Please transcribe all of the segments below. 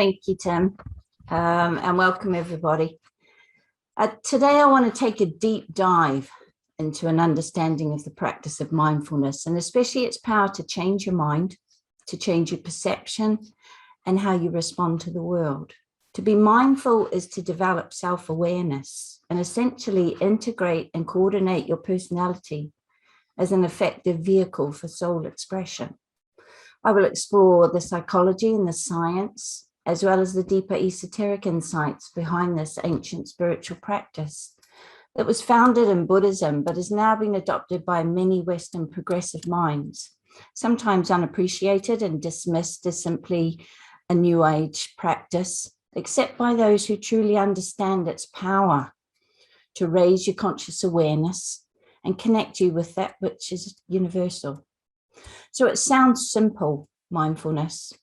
Thank you, Tim, and welcome everybody. Today I want to take a deep dive into an understanding of the practice of mindfulness, and especially its power to change your mind, to change your perception, and how you respond to the world. To be mindful is to develop self-awareness and essentially integrate and coordinate your personality as an effective vehicle for soul expression. I will explore the psychology and the science, as well as the deeper esoteric insights behind this ancient spiritual practice that was founded in Buddhism, but has now been adopted by many Western progressive minds, sometimes unappreciated and dismissed as simply a New Age practice, except by those who truly understand its power to raise your conscious awareness and connect you with that which is universal. So it sounds simple, mindfulness,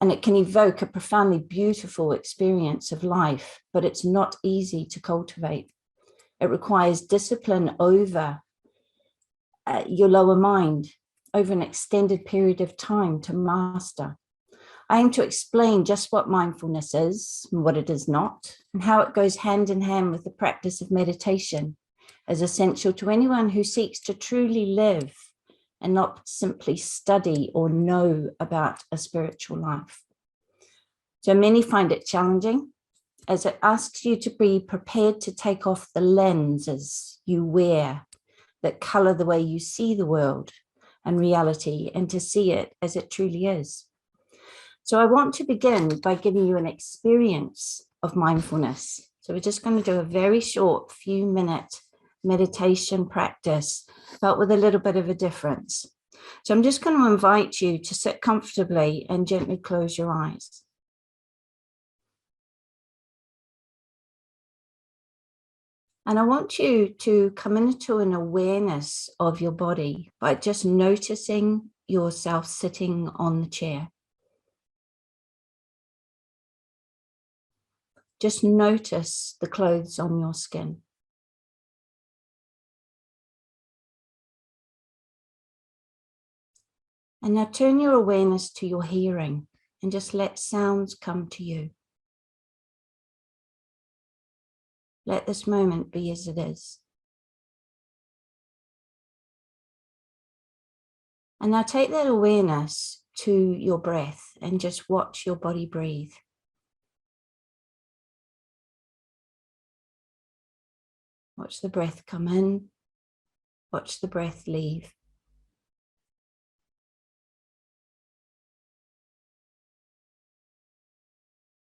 and it can evoke a profoundly beautiful experience of life, but it's not easy to cultivate. It requires discipline over your lower mind over an extended period of time to master. I aim to explain just what mindfulness is and what it is not, and how it goes hand in hand with the practice of meditation as essential to anyone who seeks to truly live and not simply study or know about a spiritual life. So many find it challenging, as it asks you to be prepared to take off the lenses you wear that color the way you see the world and reality, and to see it as it truly is. So I want to begin by giving you an experience of mindfulness. So we're just going to do a very short few-minute meditation practice, but with a little bit of a difference. So I'm just going to invite you to sit comfortably and gently close your eyes. And I want you to come into an awareness of your body by just noticing yourself sitting on the chair. Just notice the clothes on your skin. And now turn your awareness to your hearing and just let sounds come to you. Let this moment be as it is. And now take that awareness to your breath and just watch your body breathe. Watch the breath come in, watch the breath leave.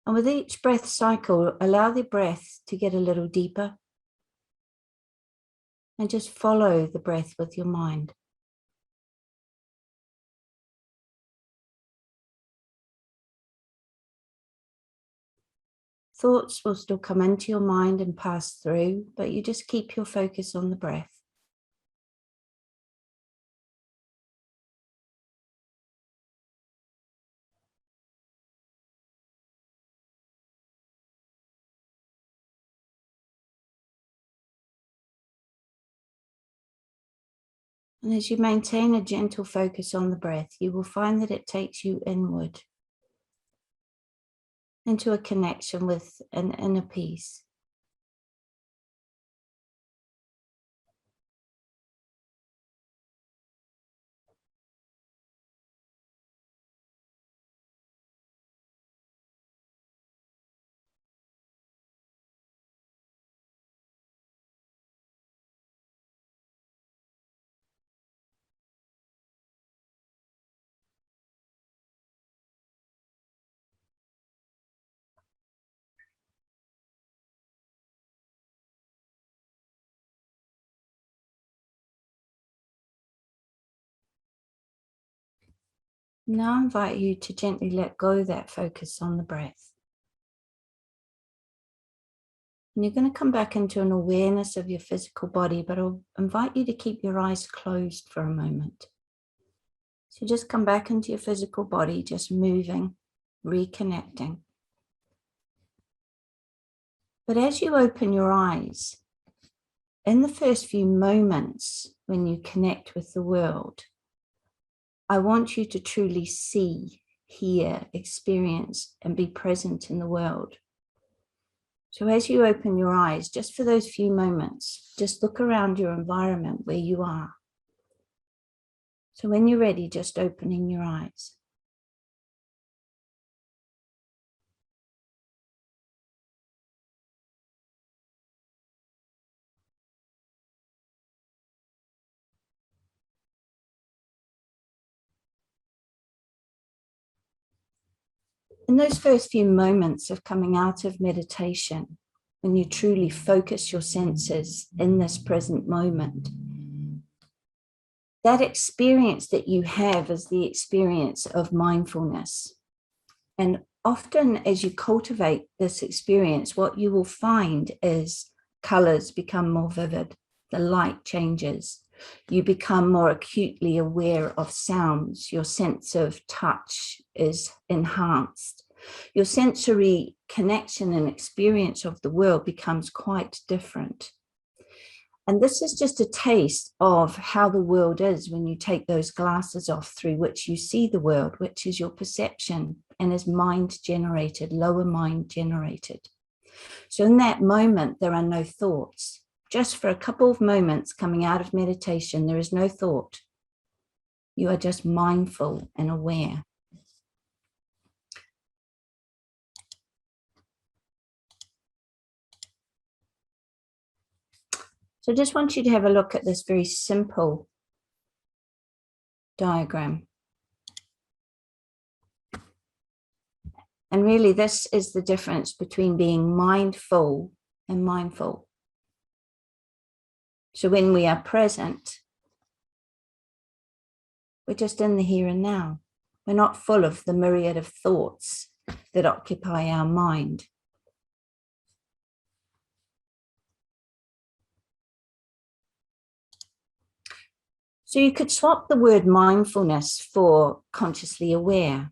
And with each breath cycle, allow the breath to get a little deeper. And just follow the breath with your mind. Thoughts will still come into your mind and pass through, but you just keep your focus on the breath. And as you maintain a gentle focus on the breath, you will find that it takes you inward into a connection with an inner peace. Now I invite you to gently let go of that focus on the breath. And you're going to come back into an awareness of your physical body, but I'll invite you to keep your eyes closed for a moment. So just come back into your physical body, just moving, reconnecting. But as you open your eyes, in the first few moments when you connect with the world, I want you to truly see hear, experience, and be present in the world. So as you open your eyes, just for those few moments, just look around your environment where you are. So when you're ready, just opening your eyes. In those first few moments of coming out of meditation, when you truly focus your senses in this present moment, that experience that you have is the experience of mindfulness. And often as you cultivate this experience, what you will find is colors become more vivid, the light changes, you become more acutely aware of sounds, your sense of touch is enhanced, your sensory connection and experience of the world becomes quite different. And this is just a taste of how the world is when you take those glasses off through which you see the world, which is your perception and is mind generated, lower mind generated. So in that moment, there are no thoughts. Just for a couple of moments coming out of meditation, there is no thought. You are just mindful and aware. So I just want you to have a look at this very simple diagram. And really, this is the difference between being mindful and mindful. So when we are present, we're just in the here and now. We're not full of the myriad of thoughts that occupy our mind. So you could swap the word mindfulness for consciously aware,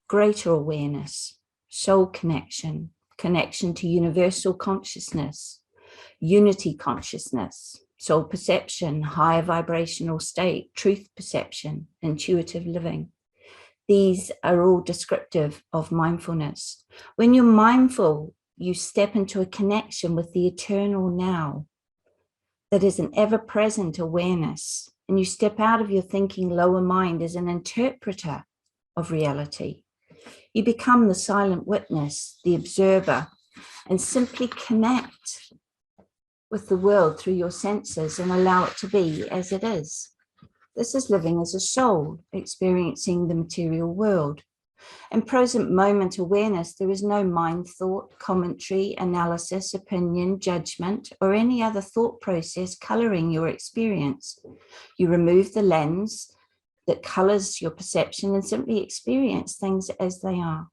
greater awareness, soul connection, connection to universal consciousness, unity consciousness, soul perception, higher vibrational state, truth perception, intuitive living. These are all descriptive of mindfulness. When you're mindful, you step into a connection with the eternal now that is an ever-present awareness, and you step out of your thinking lower mind as an interpreter of reality. You become the silent witness, the observer, and simply connect with the world through your senses and allow it to be as it is. This is living as a soul, experiencing the material world. In present moment awareness, there is no mind thought, commentary, analysis, opinion, judgment, or any other thought process coloring your experience. You remove the lens that colors your perception and simply experience things as they are.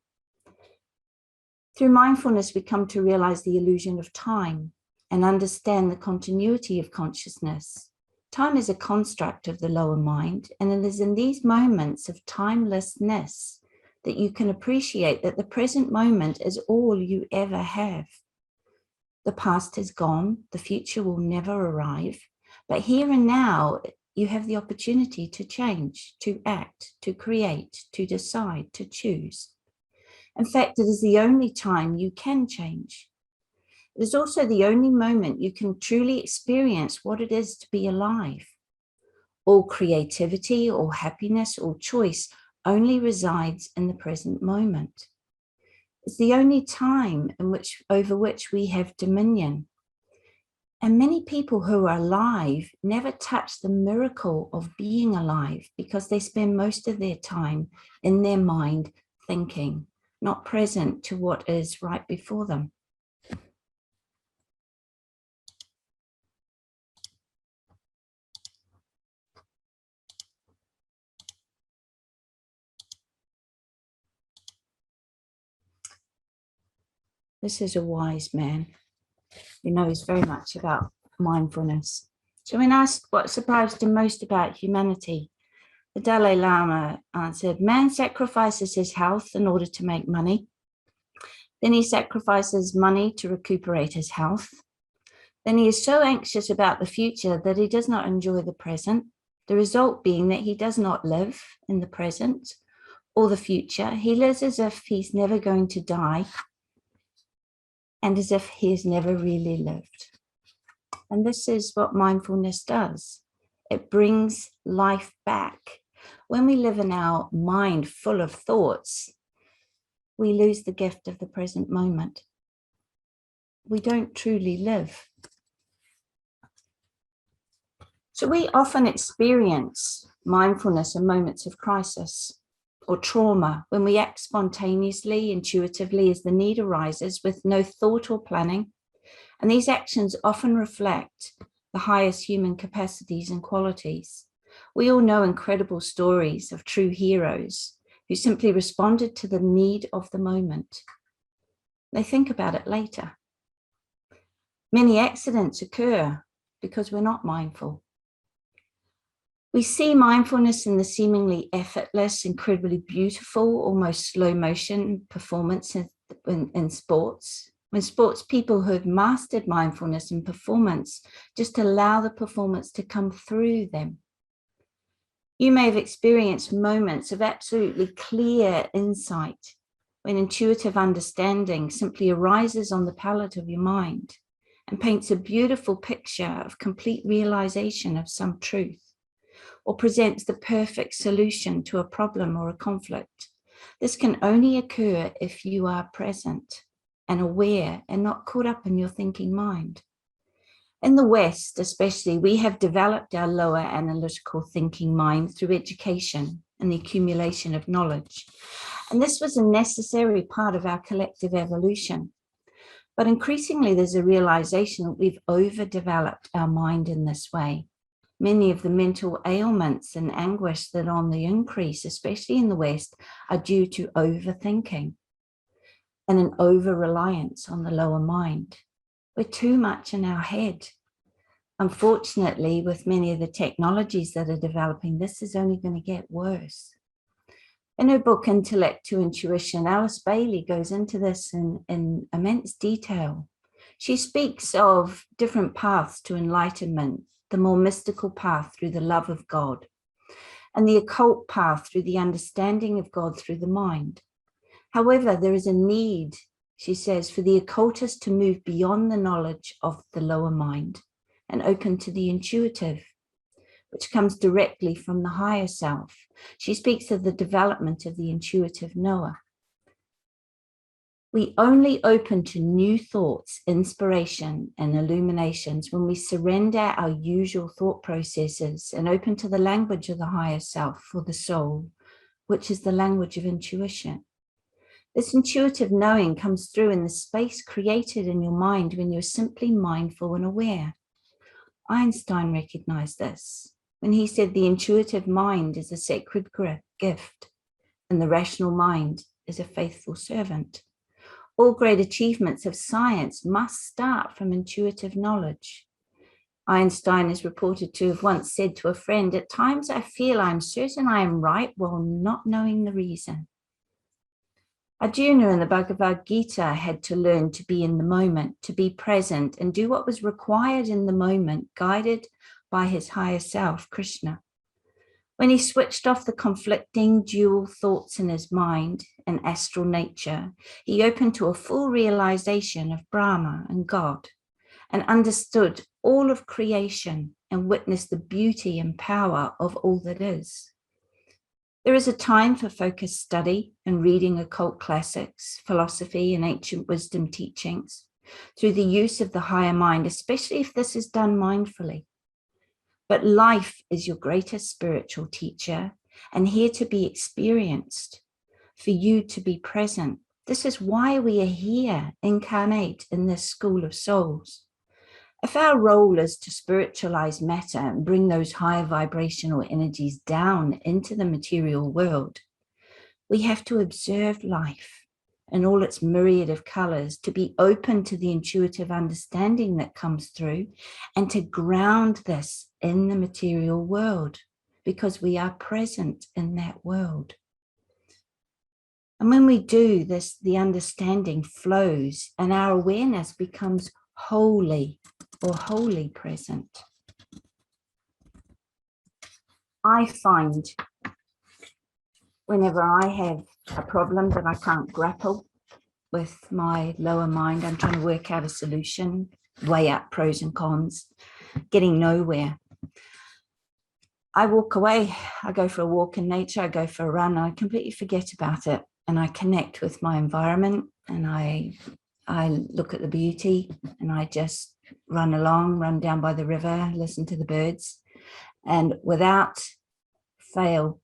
Through mindfulness, we come to realize the illusion of time and understand the continuity of consciousness. Time is a construct of the lower mind, and it is in these moments of timelessness that you can appreciate that the present moment is all you ever have. The past is gone, the future will never arrive, but here and now, you have the opportunity to change, to act, to create, to decide, to choose. In fact, it is the only time you can change. It is also the only moment you can truly experience what it is to be alive. All creativity, all happiness, all choice only resides in the present moment. It's the only time over which we have dominion. And many people who are alive never touch the miracle of being alive because they spend most of their time in their mind thinking, not present to what is right before them. This is a wise man who knows very much about mindfulness. So when asked what surprised him most about humanity, the Dalai Lama answered, man sacrifices his health in order to make money. Then he sacrifices money to recuperate his health. Then he is so anxious about the future that he does not enjoy the present, the result being that he does not live in the present or the future. He lives as if he's never going to die and as if he has never really lived. And this is what mindfulness does. It brings life back. When we live in our mind full of thoughts, we lose the gift of the present moment. We don't truly live. So we often experience mindfulness in moments of crisis or trauma, when we act spontaneously, intuitively, as the need arises with no thought or planning. And these actions often reflect the highest human capacities and qualities. We all know incredible stories of true heroes who simply responded to the need of the moment. They think about it later. Many accidents occur because we're not mindful. We see mindfulness in the seemingly effortless, incredibly beautiful, almost slow motion performance in sports. When sports people who have mastered mindfulness and performance just allow the performance to come through them. You may have experienced moments of absolutely clear insight when intuitive understanding simply arises on the palette of your mind and paints a beautiful picture of complete realization of some truth, or presents the perfect solution to a problem or a conflict. This can only occur if you are present and aware and not caught up in your thinking mind. In the West, especially, we have developed our lower analytical thinking mind through education and the accumulation of knowledge. And this was a necessary part of our collective evolution. But increasingly, there's a realization that we've overdeveloped our mind in this way. Many of the mental ailments and anguish that are on the increase, especially in the West, are due to overthinking and an over-reliance on the lower mind. We're too much in our head. Unfortunately, with many of the technologies that are developing, this is only going to get worse. In her book, Intellect to Intuition, Alice Bailey goes into this in immense detail. She speaks of different paths to enlightenment, the more mystical path through the love of God, and the occult path through the understanding of God through the mind. However, there is a need, she says, for the occultist to move beyond the knowledge of the lower mind and open to the intuitive, which comes directly from the higher self. She speaks of the development of the intuitive knower. We only open to new thoughts, inspiration, and illuminations when we surrender our usual thought processes and open to the language of the higher self for the soul, which is the language of intuition. This intuitive knowing comes through in the space created in your mind when you're simply mindful and aware. Einstein recognized this when he said the intuitive mind is a sacred gift and the rational mind is a faithful servant. All great achievements of science must start from intuitive knowledge. Einstein is reported to have once said to a friend, "At times I feel I'm certain I am right while not knowing the reason." Arjuna in the Bhagavad Gita had to learn to be in the moment, to be present and do what was required in the moment, guided by his higher self, Krishna. When he switched off the conflicting dual thoughts in his mind and astral nature, he opened to a full realization of Brahma and God and understood all of creation and witnessed the beauty and power of all that is. There is a time for focused study and reading occult classics, philosophy, and ancient wisdom teachings through the use of the higher mind, especially if this is done mindfully. But life is your greatest spiritual teacher and here to be experienced, for you to be present. This is why we are here, incarnate in this school of souls. If our role is to spiritualize matter and bring those higher vibrational energies down into the material world, we have to observe life in all its myriad of colors, to be open to the intuitive understanding that comes through, and to ground this in the material world, because we are present in that world. And when we do this, the understanding flows and our awareness becomes wholly or wholly present. I find whenever I have a problem that I can't grapple with my lower mind, I'm trying to work out a solution, weigh up pros and cons, getting nowhere. I walk away. I go for a walk in nature. I go for a run. I completely forget about it, and I connect with my environment, and I look at the beauty, and I just run along, run down by the river, listen to the birds, and without fail,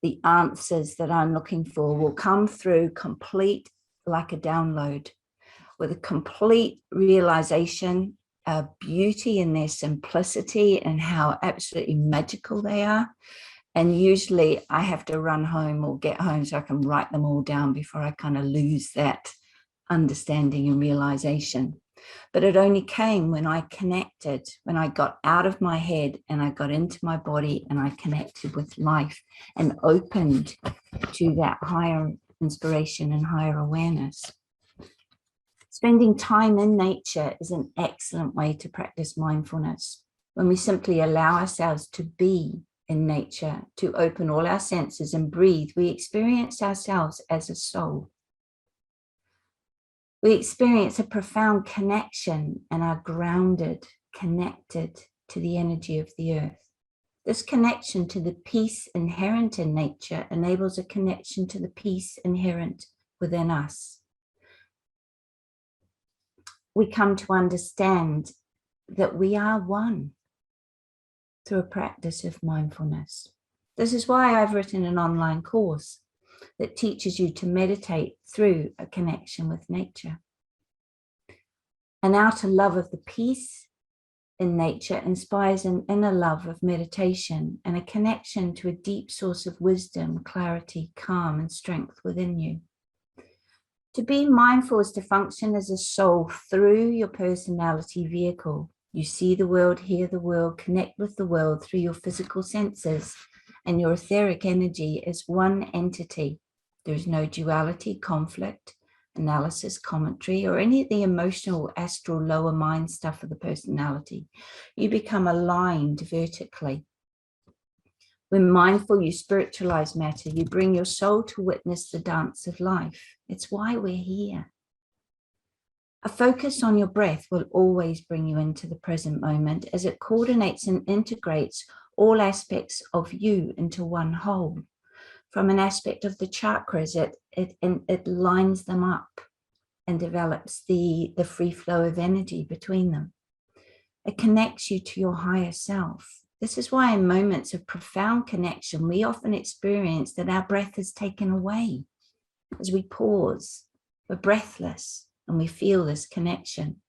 the answers that I'm looking for will come through complete, like a download, with a complete realization, beauty in their simplicity and how absolutely magical they are. And usually I have to run home or get home so I can write them all down before I kind of lose that understanding and realization. But it only came when I connected, when I got out of my head and I got into my body and I connected with life and opened to that higher inspiration and higher awareness. Spending time in nature is an excellent way to practice mindfulness. When we simply allow ourselves to be in nature, to open all our senses and breathe, we experience ourselves as a soul. We experience a profound connection and are grounded, connected to the energy of the earth. This connection to the peace inherent in nature enables a connection to the peace inherent within us. We come to understand that we are one through a practice of mindfulness. This is why I've written an online course that teaches you to meditate through a connection with nature. An outer love of the peace in nature inspires an inner love of meditation and a connection to a deep source of wisdom, clarity, calm, and strength within you. To be mindful is to function as a soul through your personality vehicle. You see the world, hear the world, connect with the world through your physical senses, and your etheric energy is one entity. There is no duality, conflict, analysis, commentary, or any of the emotional, astral, lower mind stuff of the personality. You become aligned vertically. When mindful, you spiritualize matter. You bring your soul to witness the dance of life. It's why we're here. A focus on your breath will always bring you into the present moment as it coordinates and integrates all aspects of you into one whole. From an aspect of the chakras, it lines them up and develops the free flow of energy between them. It connects you to your higher self. This is why in moments of profound connection, we often experience that our breath is taken away. As we pause, we're breathless and we feel this connection.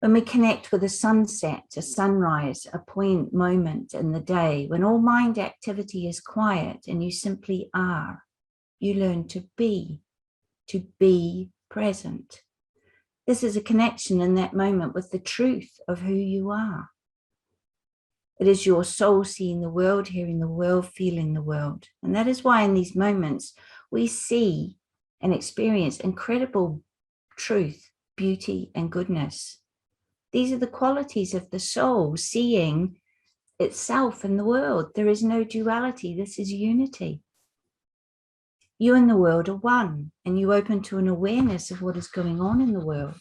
When we connect with a sunset, a sunrise, a point moment in the day, when all mind activity is quiet and you simply are, you learn to be present. This is a connection in that moment with the truth of who you are. It is your soul seeing the world, hearing the world, feeling the world. And that is why in these moments, we see and experience incredible truth, beauty, and goodness. These are the qualities of the soul seeing itself in the world. There is no duality. This is unity. You and the world are one, and you open to an awareness of what is going on in the world.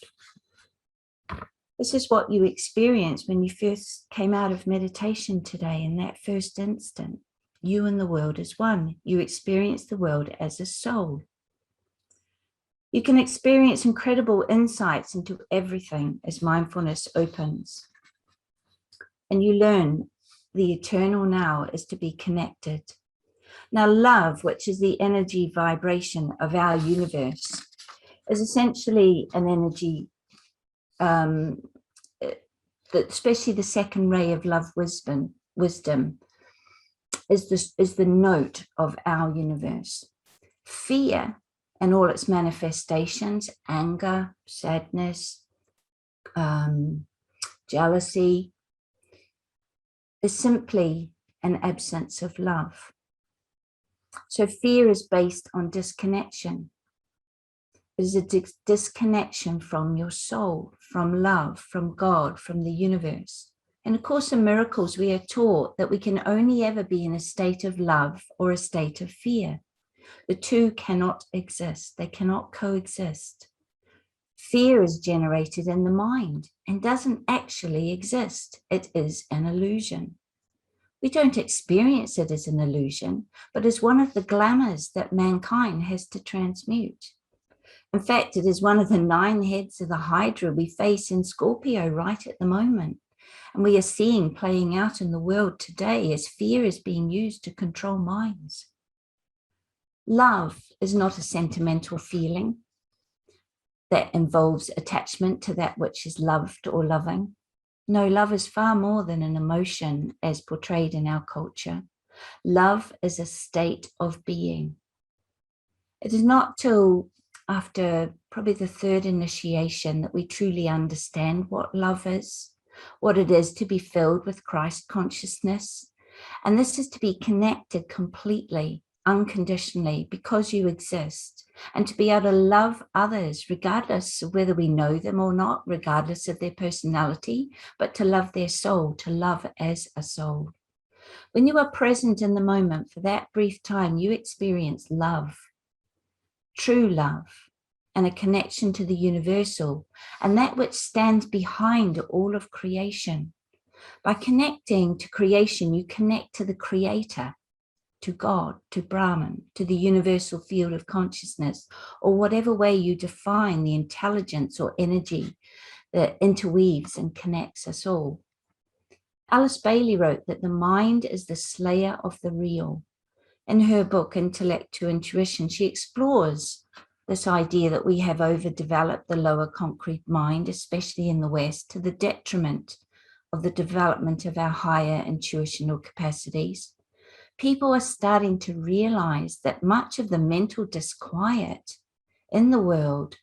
This is what you experienced when you first came out of meditation today in that first instant. You and the world is one. You experience the world as a soul. You can experience incredible insights into everything as mindfulness opens. And you learn the eternal now is to be connected. Now, love, which is the energy vibration of our universe, is essentially an energy that, especially the second ray of love wisdom is the note of our universe. Fear and all its manifestations, anger, sadness, jealousy, is simply an absence of love. So fear is based on disconnection. It is a disconnection from your soul, from love, from God, from the universe. In A Course in Miracles, we are taught that we can only ever be in a state of love or a state of fear. The two cannot exist. They cannot coexist. Fear is generated in the mind and doesn't actually exist. It is an illusion. We don't experience it as an illusion, but as one of the glamours that mankind has to transmute. In fact, it is one of the 9 heads of the Hydra we face in Scorpio right at the moment. And we are seeing playing out in the world today as fear is being used to control minds. Love is not a sentimental feeling that involves attachment to that which is loved or loving. No, love is far more than an emotion as portrayed in our culture. Love is a state of being. It is not till after probably the 3rd initiation that we truly understand what love is, what it is to be filled with Christ consciousness. And this is to be connected completely, unconditionally, because you exist, and to be able to love others regardless of whether we know them or not, regardless of their personality, but to love their soul, to love as a soul. When you are present in the moment for that brief time, you experience love, true love, and a connection to the universal, and that which stands behind all of creation. By connecting to creation, you connect to the Creator, to God, to Brahman, to the universal field of consciousness, or whatever way you define the intelligence or energy that interweaves and connects us all. Alice Bailey wrote that the mind is the slayer of the real. In her book, Intellect to Intuition, she explores this idea that we have overdeveloped the lower concrete mind, especially in the West, to the detriment of the development of our higher intuitional capacities. People are starting to realize that much of the mental disquiet in the world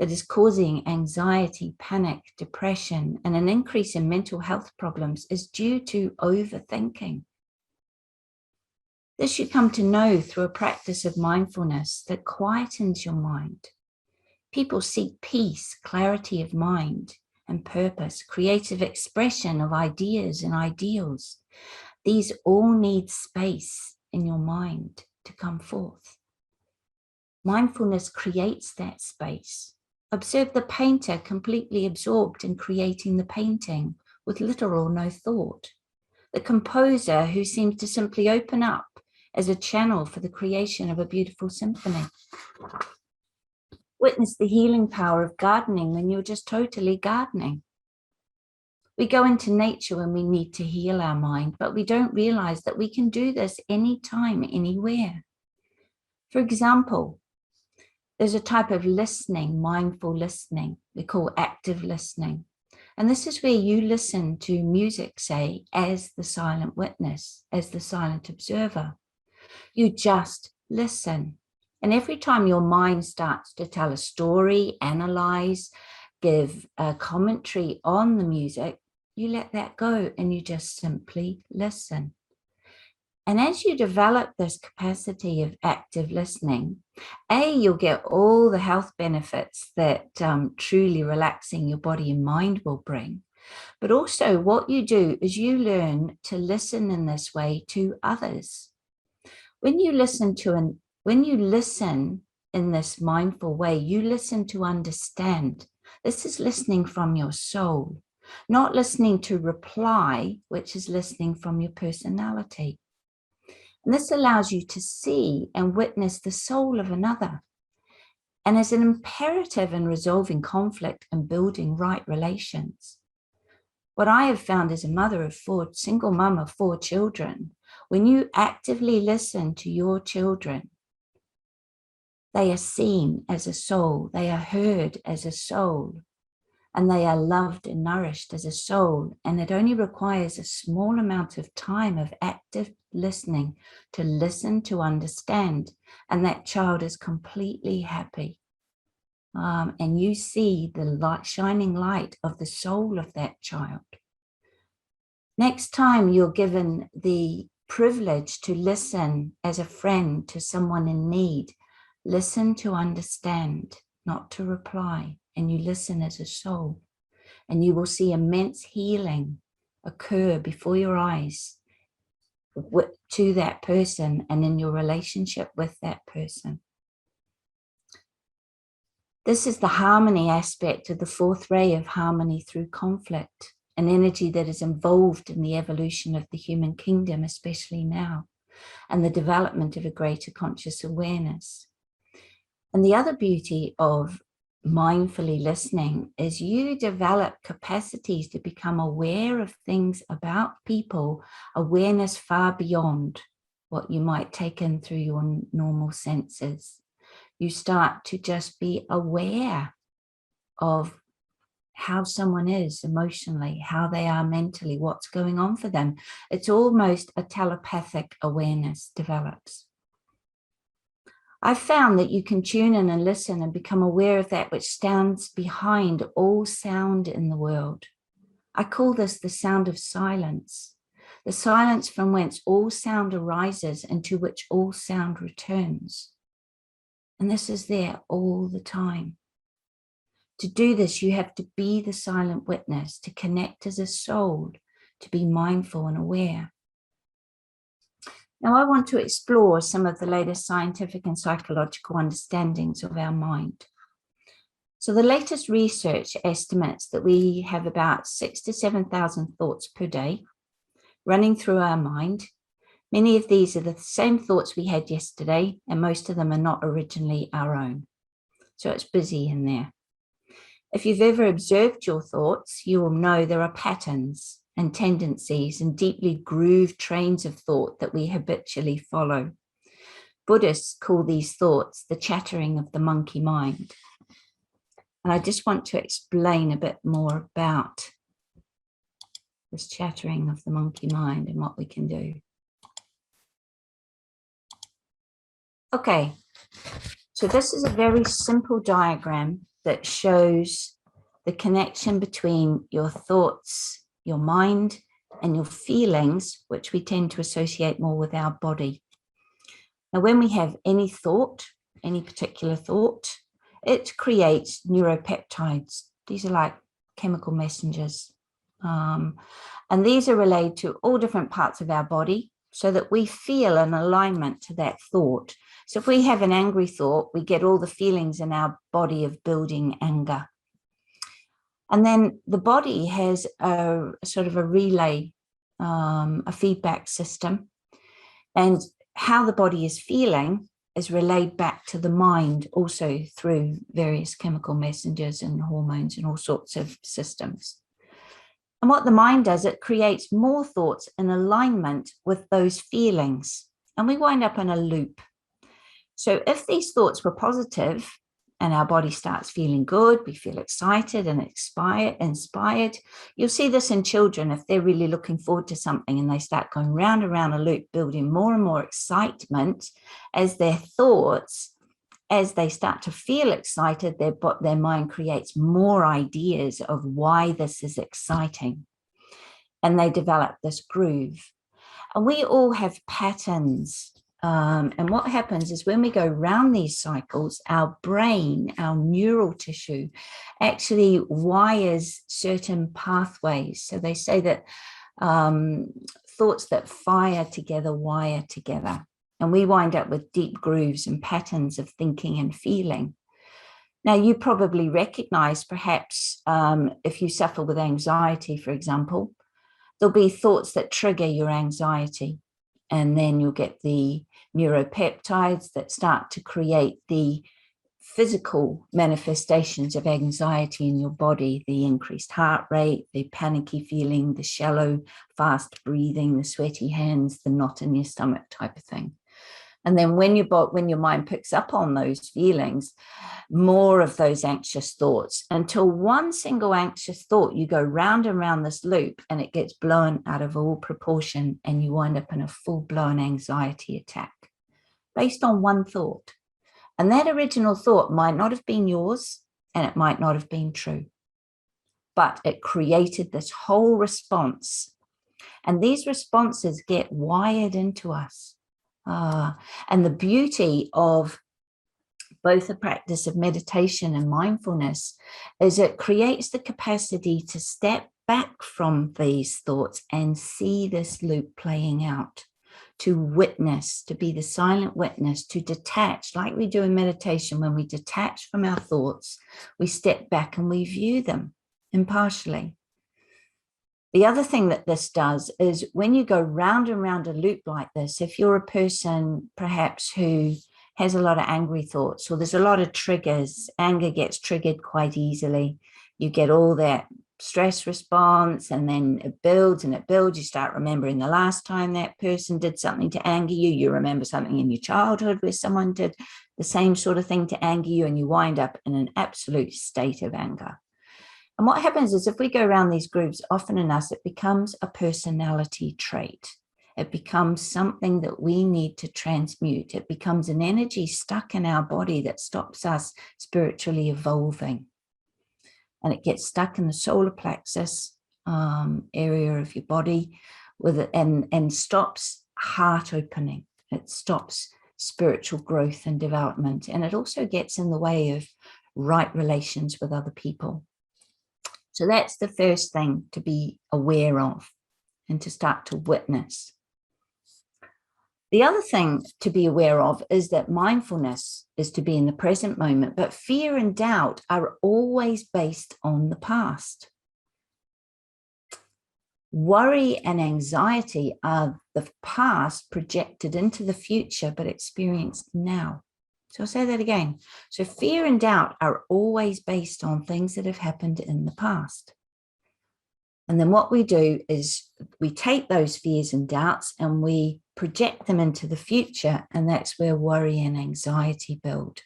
that is causing anxiety, panic, depression, and an increase in mental health problems is due to overthinking. This you come to know through a practice of mindfulness that quietens your mind. People seek peace, clarity of mind and purpose, creative expression of ideas and ideals. These all need space in your mind to come forth. Mindfulness creates that space. Observe the painter completely absorbed in creating the painting with little or no thought. The composer who seems to simply open up as a channel for the creation of a beautiful symphony. Witness the healing power of gardening when you're just totally gardening. We go into nature when we need to heal our mind, but we don't realize that we can do this anytime, anywhere. For example, there's a type of listening, mindful listening, we call active listening. And this is where you listen to music, say, as the silent witness, as the silent observer. You just listen. And every time your mind starts to tell a story, analyze, give a commentary on the music, you let that go and you just simply listen. And as you develop this capacity of active listening, you'll get all the health benefits that truly relaxing your body and mind will bring. But also what you do is you learn to listen in this way to others. When you listen in this mindful way, you listen to understand. This is listening from your soul, not listening to reply, which is listening from your personality. And this allows you to see and witness the soul of another. And is an imperative in resolving conflict and building right relations. What I have found as a mother of 4, single mum of 4 children, when you actively listen to your children, they are seen as a soul, they are heard as a soul, and they are loved and nourished as a soul. And it only requires a small amount of time of active listening to listen, to understand, and that child is completely happy. And you see the light, shining light of the soul of that child. Next time you're given the privilege to listen as a friend to someone in need, listen to understand, not to reply, and you listen as a soul, and you will see immense healing occur before your eyes to that person and in your relationship with that person. This is the harmony aspect of the fourth ray of harmony through conflict, an energy that is involved in the evolution of the human kingdom, especially now, and the development of a greater conscious awareness. And the other beauty of mindfully listening is you develop capacities to become aware of things about people, awareness far beyond what you might take in through your normal senses. You start to just be aware of how someone is emotionally, how they are mentally, what's going on for them. It's almost a telepathic awareness develops. I've found that you can tune in and listen and become aware of that which stands behind all sound in the world. I call this the sound of silence, the silence from whence all sound arises and to which all sound returns. And this is there all the time. To do this, you have to be the silent witness, to connect as a soul, to be mindful and aware. Now, I want to explore some of the latest scientific and psychological understandings of our mind. So the latest research estimates that we have about 6,000 to 7,000 thoughts per day running through our mind. Many of these are the same thoughts we had yesterday, and most of them are not originally our own. So it's busy in there. If you've ever observed your thoughts, you will know there are patterns and tendencies and deeply grooved trains of thought that we habitually follow. Buddhists call these thoughts the chattering of the monkey mind. And I just want to explain a bit more about this chattering of the monkey mind and what we can do. Okay, so this is a very simple diagram that shows the connection between your thoughts, your mind, and your feelings, which we tend to associate more with our body. Now, when we have any thought, any particular thought, it creates neuropeptides. These are like chemical messengers. And these are relayed to all different parts of our body so that we feel an alignment to that thought. So if we have an angry thought, we get all the feelings in our body of building anger. And then the body has a sort of a relay, a feedback system. And how the body is feeling is relayed back to the mind also through various chemical messengers and hormones and all sorts of systems. And what the mind does, it creates more thoughts in alignment with those feelings. And we wind up in a loop. So if these thoughts were positive and our body starts feeling good, we feel excited and inspired. You'll see this in children if they're really looking forward to something and they start going round and round a loop, building more and more excitement as their thoughts, as they start to feel excited, their mind creates more ideas of why this is exciting. And they develop this groove. And we all have patterns. And what happens is when we go round these cycles, our brain, our neural tissue, actually wires certain pathways. So they say that thoughts that fire together wire together. And we wind up with deep grooves and patterns of thinking and feeling. Now, you probably recognize perhaps if you suffer with anxiety, for example, there'll be thoughts that trigger your anxiety. And then you'll get the neuropeptides that start to create the physical manifestations of anxiety in your body, the increased heart rate, the panicky feeling, the shallow, fast breathing, the sweaty hands, the knot in your stomach type of thing. And then when your mind picks up on those feelings, more of those anxious thoughts, until one single anxious thought, you go round and round this loop and it gets blown out of all proportion and you wind up in a full-blown anxiety attack based on one thought. And that original thought might not have been yours and it might not have been true, but it created this whole response. And these responses get wired into us. And the beauty of both the practice of meditation and mindfulness is it creates the capacity to step back from these thoughts and see this loop playing out, to witness, to be the silent witness, to detach, like we do in meditation. When we detach from our thoughts, we step back and we view them impartially. The other thing that this does is when you go round and round a loop like this, if you're a person perhaps who has a lot of angry thoughts, or there's a lot of triggers, anger gets triggered quite easily, you get all that stress response, and then it builds and it builds. You start remembering the last time that person did something to anger you. You remember something in your childhood where someone did the same sort of thing to anger you, and you wind up in an absolute state of anger. And what happens is, if we go around these grooves often enough, it becomes a personality trait. It becomes something that we need to transmute. It becomes an energy stuck in our body that stops us spiritually evolving. And it gets stuck in the solar plexus area of your body with it, and stops heart opening. It stops spiritual growth and development. And it also gets in the way of right relations with other people. So that's the first thing to be aware of and to start to witness. The other thing to be aware of is that mindfulness is to be in the present moment, but fear and doubt are always based on the past. Worry and anxiety are the past projected into the future, but experienced now. So I'll say that again. So fear and doubt are always based on things that have happened in the past. And then what we do is we take those fears and doubts and we project them into the future, and that's where worry and anxiety build.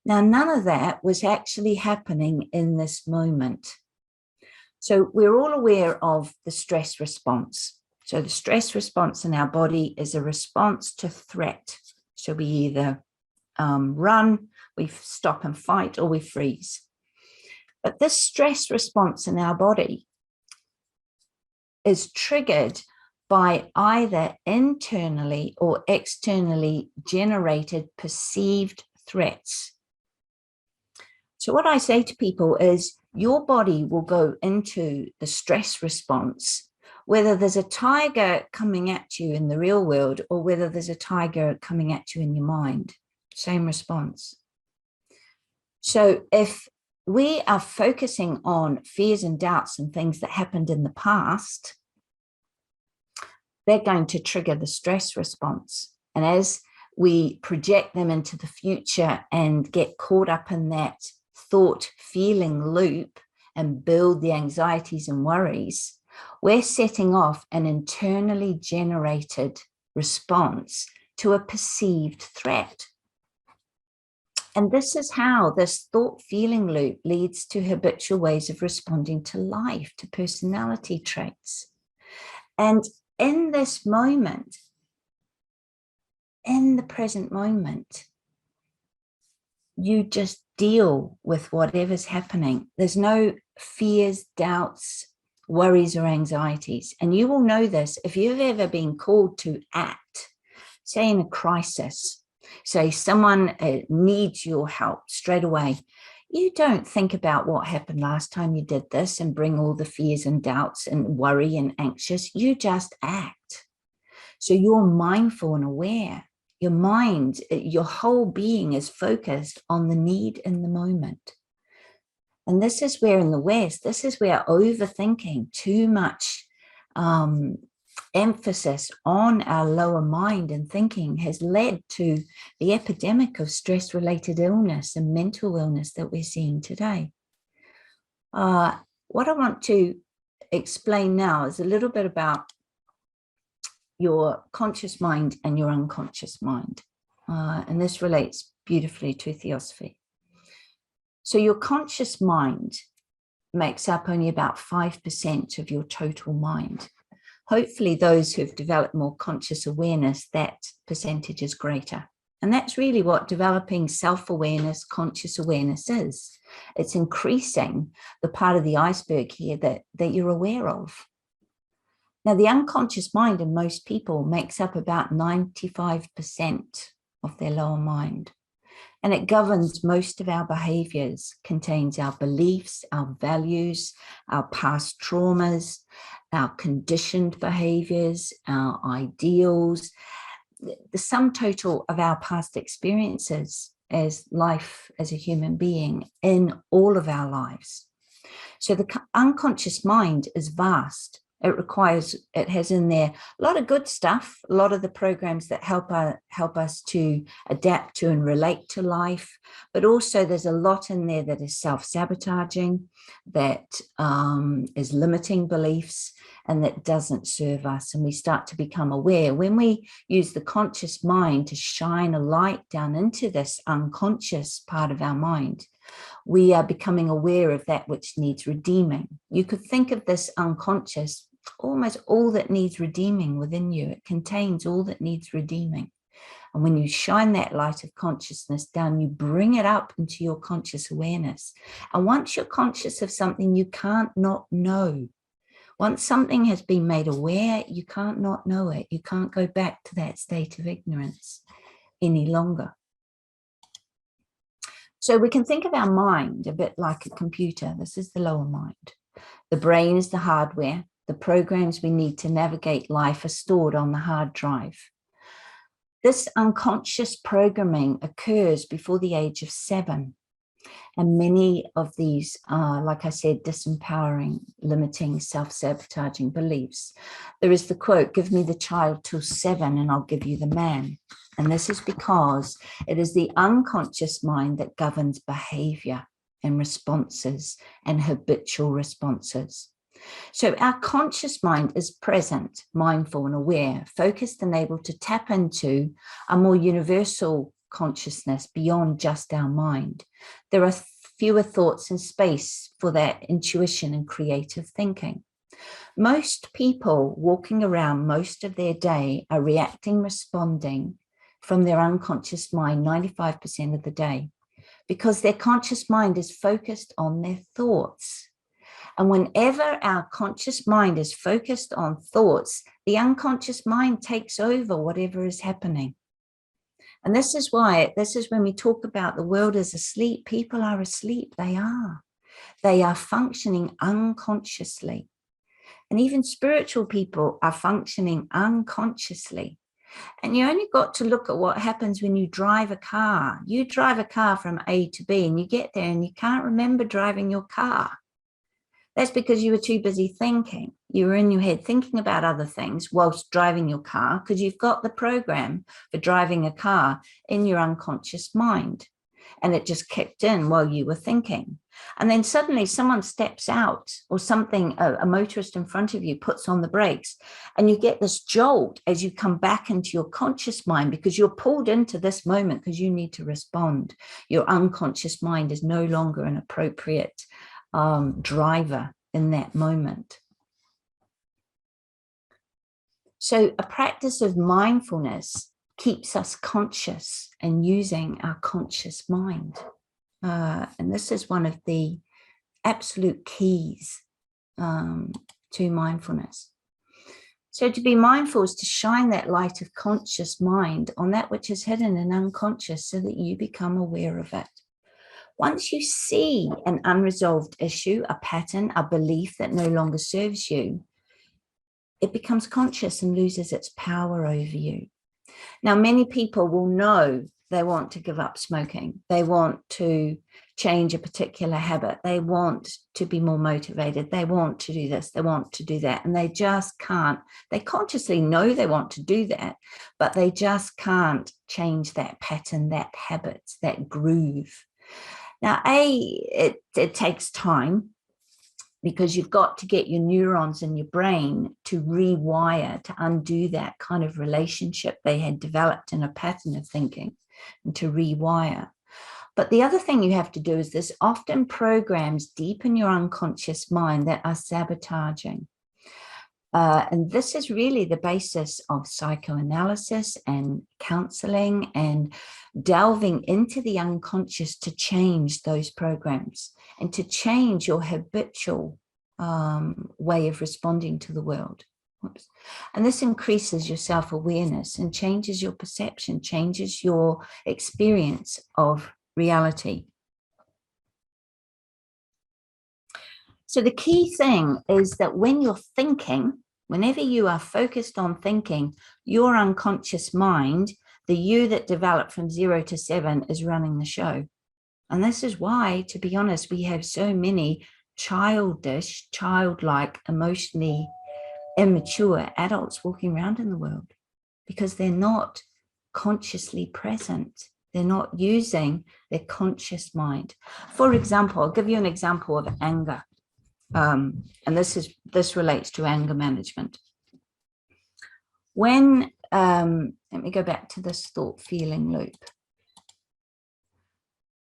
Now, none of that was actually happening in this moment. So we're all aware of the stress response. So the stress response in our body is a response to threat. So we either run, we stop and fight, or we freeze. But this stress response in our body is triggered by either internally or externally generated perceived threats. So what I say to people is, your body will go into the stress response, whether there's a tiger coming at you in the real world or whether there's a tiger coming at you in your mind. Same response. So if we are focusing on fears and doubts and things that happened in the past, they're going to trigger the stress response. And as we project them into the future and get caught up in that thought feeling loop and build the anxieties and worries, we're setting off an internally generated response to a perceived threat. And this is how this thought feeling loop leads to habitual ways of responding to life, to personality traits. And in this moment, in the present moment, you just deal with whatever's happening. There's no fears, doubts, worries, or anxieties. And you will know this if you've ever been called to act, say in a crisis, say someone needs your help straight away. You don't think about what happened last time you did this and bring all the fears and doubts and worry and anxious. You just act. So you're mindful and aware. Your mind, your whole being is focused on the need in the moment. And this is where in the West, this is where overthinking, too much emphasis on our lower mind and thinking has led to the epidemic of stress-related illness and mental illness that we're seeing today. What I want to explain now is a little bit about your conscious mind and your unconscious mind. And this relates beautifully to theosophy. So your conscious mind makes up only about 5% of your total mind. Hopefully those who've developed more conscious awareness, that percentage is greater. And that's really what developing self-awareness, conscious awareness is. It's increasing the part of the iceberg here that you're aware of. Now, the unconscious mind in most people makes up about 95% of their lower mind. and it governs most of our behaviors, contains our beliefs, our values, our past traumas, our conditioned behaviors, our ideals, the sum total of our past experiences as life as a human being in all of our lives. So the unconscious mind is vast. It has in there a lot of good stuff, a lot of the programs that help us to adapt to and relate to life, but also there's a lot in there that is self-sabotaging, that is limiting beliefs, and that doesn't serve us. And we start to become aware when we use the conscious mind to shine a light down into this unconscious part of our mind. We are becoming aware of that which needs redeeming. You could think of this unconscious, almost all that needs redeeming within you. It contains all that needs redeeming. And when you shine that light of consciousness down, you bring it up into your conscious awareness. And once you're conscious of something, you can't not know. Once something has been made aware, you can't not know it. You can't go back to that state of ignorance any longer. So we can think of our mind a bit like a computer. This is the lower mind. The brain is the hardware. The programs we need to navigate life are stored on the hard drive. This unconscious programming occurs before the age of 7. And many of these are, like I said, disempowering, limiting, self-sabotaging beliefs. There is the quote, "Give me the child till 7 and I'll give you the man." And this is because it is the unconscious mind that governs behavior and responses and habitual responses. So our conscious mind is present, mindful and aware, focused and able to tap into a more universal consciousness beyond just our mind. There are fewer thoughts and space for that intuition and creative thinking. Most people walking around most of their day are reacting, responding from their unconscious mind 95% of the day, because their conscious mind is focused on their thoughts. And whenever our conscious mind is focused on thoughts, the unconscious mind takes over whatever is happening. And this is when we talk about the world is asleep, people are asleep. They are functioning unconsciously. And even spiritual people are functioning unconsciously. And you only got to look at what happens when you drive a car. You drive a car from A to B and you get there and you can't remember driving your car. That's because you were too busy thinking. You were in your head thinking about other things whilst driving your car, because you've got the program for driving a car in your unconscious mind. And it just kicked in while you were thinking. And then suddenly someone steps out, or something, a motorist in front of you puts on the brakes, and you get this jolt as you come back into your conscious mind, because you're pulled into this moment because you need to respond. Your unconscious mind is no longer an appropriate driver in that moment. So a practice of mindfulness keeps us conscious and using our conscious mind. And this is one of the absolute keys to mindfulness. So to be mindful is to shine that light of conscious mind on that which is hidden and unconscious so that you become aware of it. Once you see an unresolved issue, a pattern, a belief that no longer serves you, it becomes conscious and loses its power over you. Now, many people will know they want to give up smoking. They want to change a particular habit. They want to be more motivated. They want to do this. They want to do that. And they just can't. They consciously know they want to do that, but they just can't change that pattern, that habit, that groove. Now, it takes time, because you've got to get your neurons in your brain to rewire, to undo that kind of relationship they had developed in a pattern of thinking, and to rewire. But the other thing you have to do is there's often programs deep in your unconscious mind that are sabotaging. And this is really the basis of psychoanalysis and counseling and delving into the unconscious to change those programs and to change your habitual way of responding to the world. Whoops. And this increases your self-awareness and changes your perception, changes your experience of reality. So the key thing is that when you're thinking, whenever you are focused on thinking, your unconscious mind, the you that developed from 0 to 7, is running the show. And this is why, to be honest, we have so many childish, childlike, emotionally immature adults walking around in the world, because they're not consciously present. They're not using their conscious mind. For example, I'll give you an example of anger. And this relates to anger management. When, let me go back to this thought feeling loop.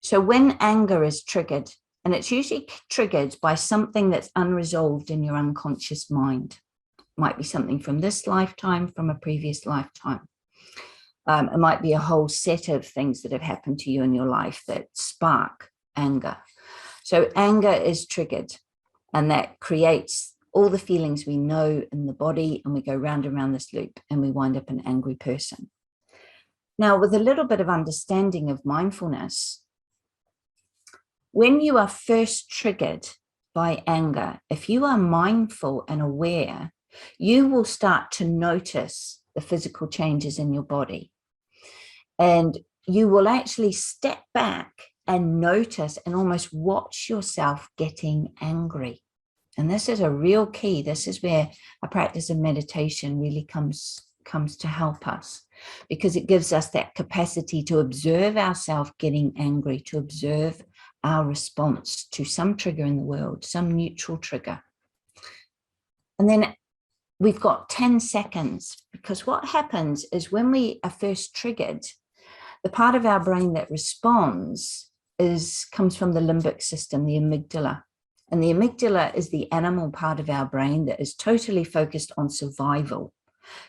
So when anger is triggered, and it's usually triggered by something that's unresolved in your unconscious mind. It might be something from this lifetime, from a previous lifetime. It might be a whole set of things that have happened to you in your life that spark anger. So anger is triggered, and that creates all the feelings we know in the body, and we go round and round this loop, and we wind up an angry person. Now, with a little bit of understanding of mindfulness, when you are first triggered by anger, if you are mindful and aware, you will start to notice the physical changes in your body. And you will actually step back and notice and almost watch yourself getting angry. And this is a real key. This is where a practice of meditation really comes to help us, because it gives us that capacity to observe ourselves getting angry, to observe our response to some trigger in the world, some neutral trigger. And then we've got 10 seconds, because what happens is when we are first triggered, the part of our brain that responds comes from the limbic system, the amygdala. And the amygdala is the animal part of our brain that is totally focused on survival.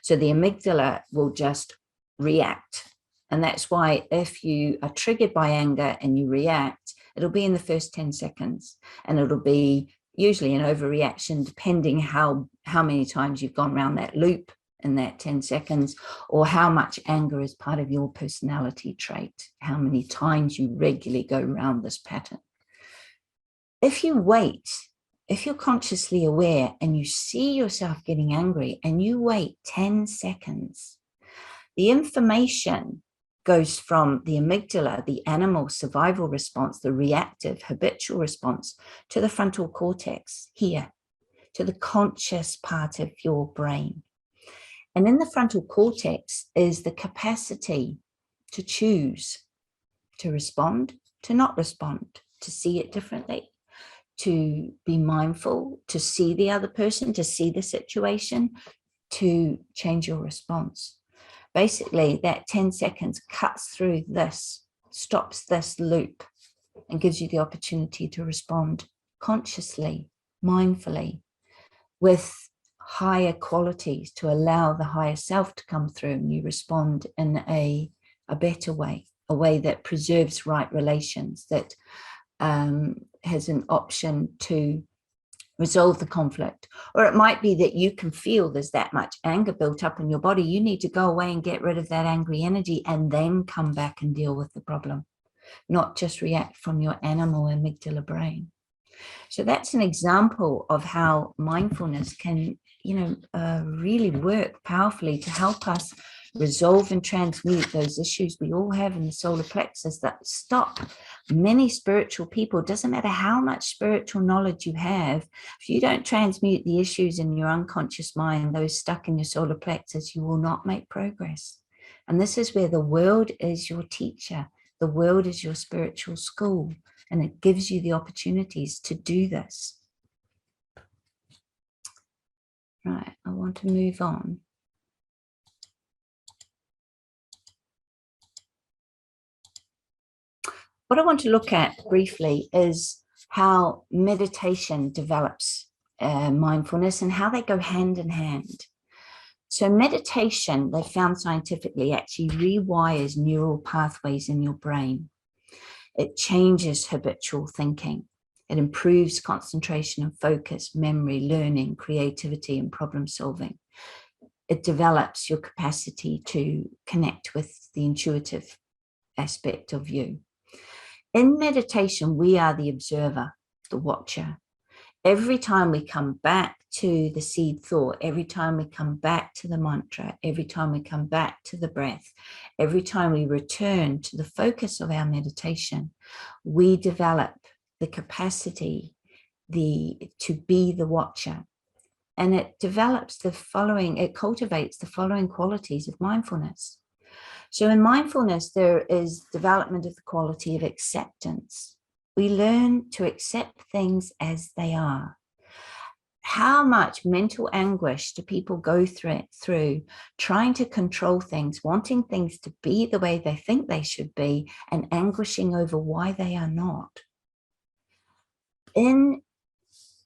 So the amygdala will just react. And that's why if you are triggered by anger and you react, it'll be in the first 10 seconds. And it'll be usually an overreaction, depending how many times you've gone around that loop in that 10 seconds, or how much anger is part of your personality trait, how many times you regularly go around this pattern. If you wait, if you're consciously aware and you see yourself getting angry and you wait 10 seconds, the information goes from the amygdala, the animal survival response, the reactive habitual response, to the frontal cortex here, to the conscious part of your brain. And in the frontal cortex is the capacity to choose, to respond, to not respond, to see it differently, to be mindful, to see the other person, to see the situation, to change your response. Basically, that 10 seconds cuts through this, stops this loop, and gives you the opportunity to respond consciously, mindfully, with higher qualities, to allow the higher self to come through, and you respond in a better way, a way that preserves right relations, that has an option to resolve the conflict. Or it might be that you can feel there's that much anger built up in your body. You need to go away and get rid of that angry energy and then come back and deal with the problem, not just react from your animal amygdala brain. So that's an example of how mindfulness can, really work powerfully to help us resolve and transmute those issues we all have in the solar plexus that stop many spiritual people. Doesn't matter how much spiritual knowledge you have, if you don't transmute the issues in your unconscious mind, those stuck in your solar plexus, you will not make progress. And this is where the world is your teacher. The world is your spiritual school, and it gives you the opportunities to do this. Right, I want to move on. What I want to look at briefly is how meditation develops mindfulness and how they go hand in hand. So meditation, they found scientifically, actually rewires neural pathways in your brain. It changes habitual thinking. It improves concentration and focus, memory, learning, creativity, and problem solving. It develops your capacity to connect with the intuitive aspect of you. In meditation, we are the observer, the watcher. Every time we come back to the seed thought, every time we come back to the mantra, every time we come back to the breath, every time we return to the focus of our meditation, we develop the capacity to be the watcher. And it develops it cultivates the following qualities of mindfulness. So in mindfulness, there is development of the quality of acceptance. We learn to accept things as they are. How much mental anguish do people go through trying to control things, wanting things to be the way they think they should be, and anguishing over why they are not? In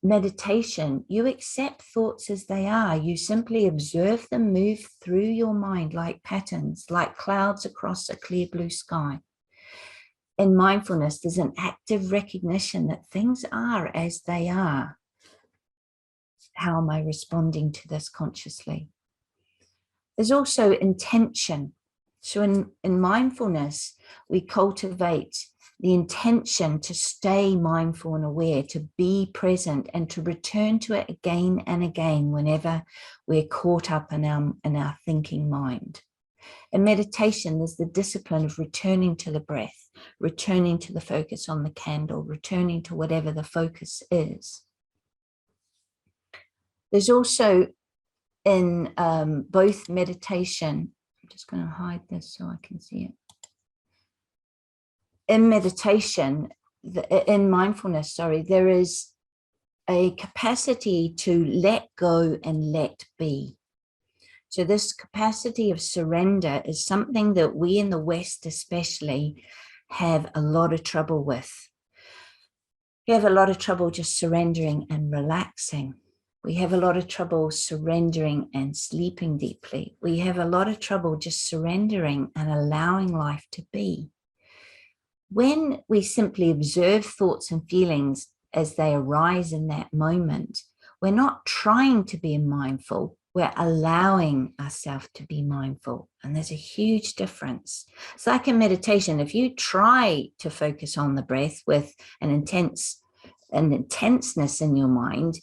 meditation, you accept thoughts as they are. You simply observe them move through your mind like patterns, like clouds across a clear blue sky. In mindfulness, there's an active recognition that things are as they are. How am I responding to this consciously? There's also intention. So in mindfulness, we cultivate the intention to stay mindful and aware, to be present, and to return to it again and again whenever we're caught up in our thinking mind. In meditation, there's the discipline of returning to the breath, returning to the focus on the candle, returning to whatever the focus is. There's also in both meditation, I'm just going to hide this so I can see it. In meditation, in mindfulness, there is a capacity to let go and let be. So this capacity of surrender is something that we in the West especially have a lot of trouble with. We have a lot of trouble just surrendering and relaxing. We have a lot of trouble surrendering and sleeping deeply. We have a lot of trouble just surrendering and allowing life to be. When we simply observe thoughts and feelings as they arise in that moment, we're not trying to be mindful, we're allowing ourselves to be mindful. And there's a huge difference. It's like in meditation, if you try to focus on the breath with an intenseness in your mind,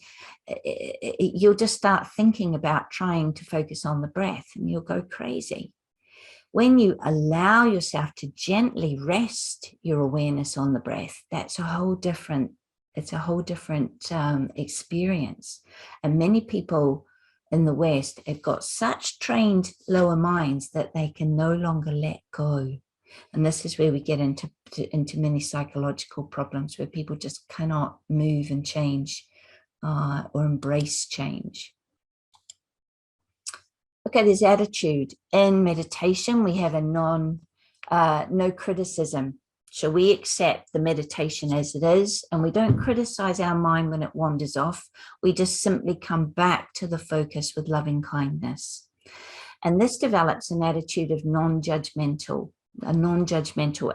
you'll just start thinking about trying to focus on the breath and you'll go crazy. When you allow yourself to gently rest your awareness on the breath, it's a whole different experience. And many people in the West have got such trained lower minds that they can no longer let go. And this is where we get into many psychological problems where people just cannot move and change or embrace change. Okay, there's attitude. In meditation, we have a no criticism. So we accept the meditation as it is, and we don't criticize our mind when it wanders off. We just simply come back to the focus with loving kindness. And this develops an attitude of non-judgmental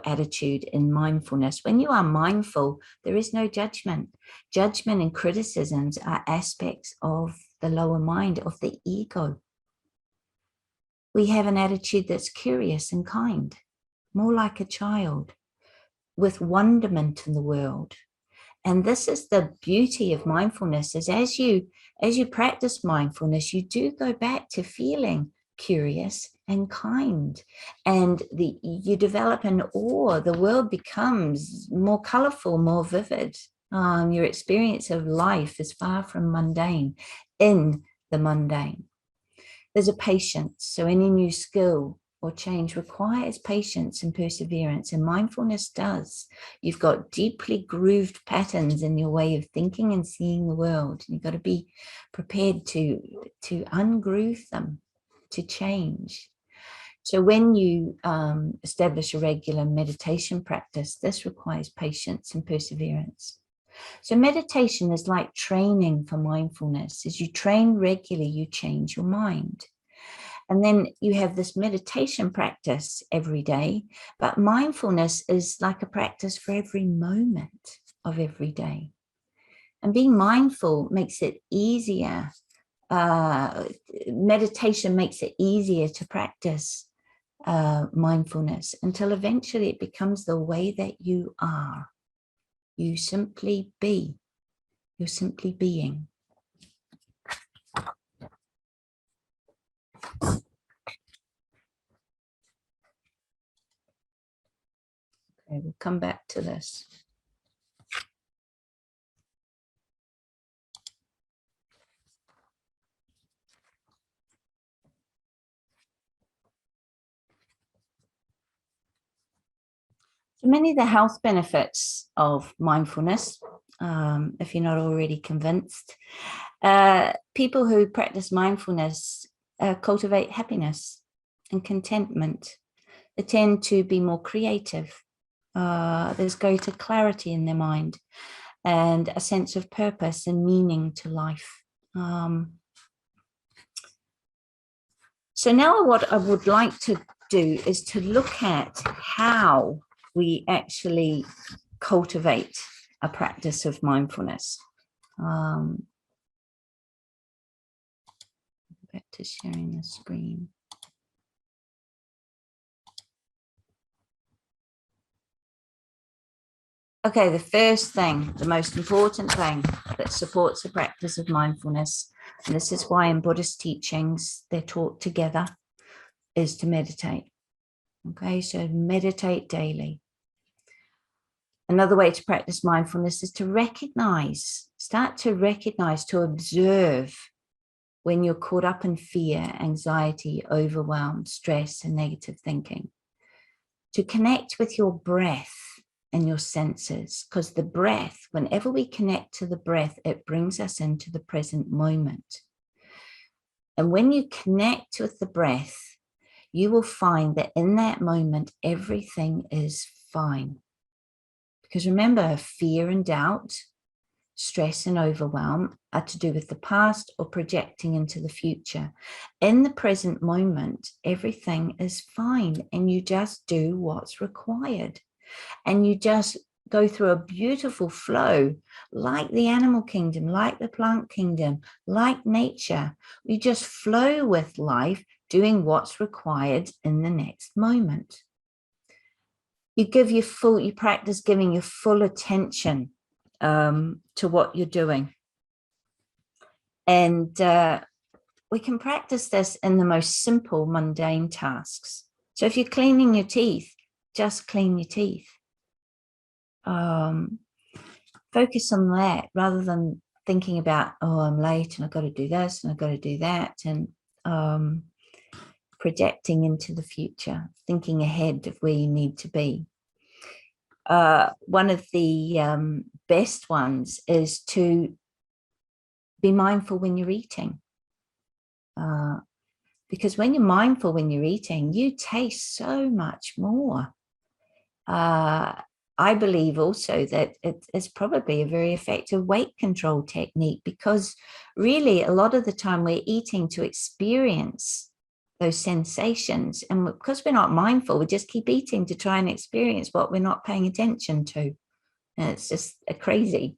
attitude in mindfulness. When you are mindful, there is no judgment. Judgment and criticisms are aspects of the lower mind, of the ego. We have an attitude that's curious and kind, more like a child, with wonderment in the world. And this is the beauty of mindfulness, is as you practice mindfulness, you do go back to feeling curious and kind, and you develop an awe. The world becomes more colorful, more vivid. Your experience of life is far from mundane in the mundane. There's a patience. So any new skill or change requires patience and perseverance, and mindfulness does. You've got deeply grooved patterns in your way of thinking and seeing the world. You've got to be prepared to ungroove them, to change. So when you establish a regular meditation practice, this requires patience and perseverance. So meditation is like training for mindfulness. As you train regularly, you change your mind. And then you have this meditation practice every day, but mindfulness is like a practice for every moment of every day. And being mindful makes it easier. Meditation makes it easier to practice mindfulness until eventually it becomes the way that you are. You simply be. You're simply being. Okay, we'll come back to this. So many of the health benefits of mindfulness, if you're not already convinced, people who practice mindfulness cultivate happiness and contentment. They tend to be more creative. There's greater clarity in their mind and a sense of purpose and meaning to life. So now what I would like to do is to look at how we actually cultivate a practice of mindfulness. Back to sharing the screen. Okay, the first thing, the most important thing that supports the practice of mindfulness, and this is why in Buddhist teachings they're taught together, is to meditate. Okay, so meditate daily. Another way to practice mindfulness is to recognize, start to recognize, to observe when you're caught up in fear, anxiety, overwhelm, stress, and negative thinking. To connect with your breath and your senses, because the breath, whenever we connect to the breath, it brings us into the present moment. And when you connect with the breath, you will find that in that moment, everything is fine. Because remember, fear and doubt, stress and overwhelm are to do with the past or projecting into the future. In the present moment, everything is fine, and you just do what's required. And you just go through a beautiful flow, like the animal kingdom, like the plant kingdom, like nature. You just flow with life, doing what's required in the next moment. You practice giving your full attention to what you're doing. And we can practice this in the most simple, mundane tasks. So if you're cleaning your teeth, just clean your teeth. Focus on that rather than thinking about, oh, I'm late and I've got to do this and I've got to do that, and projecting into the future, thinking ahead of where you need to be. One of the best ones is to be mindful when you're eating. Because when you're mindful when you're eating, you taste so much more. I believe also that it is probably a very effective weight control technique, because really a lot of the time we're eating to experience those sensations. And because we're not mindful, we just keep eating to try and experience what we're not paying attention to. And it's just a crazy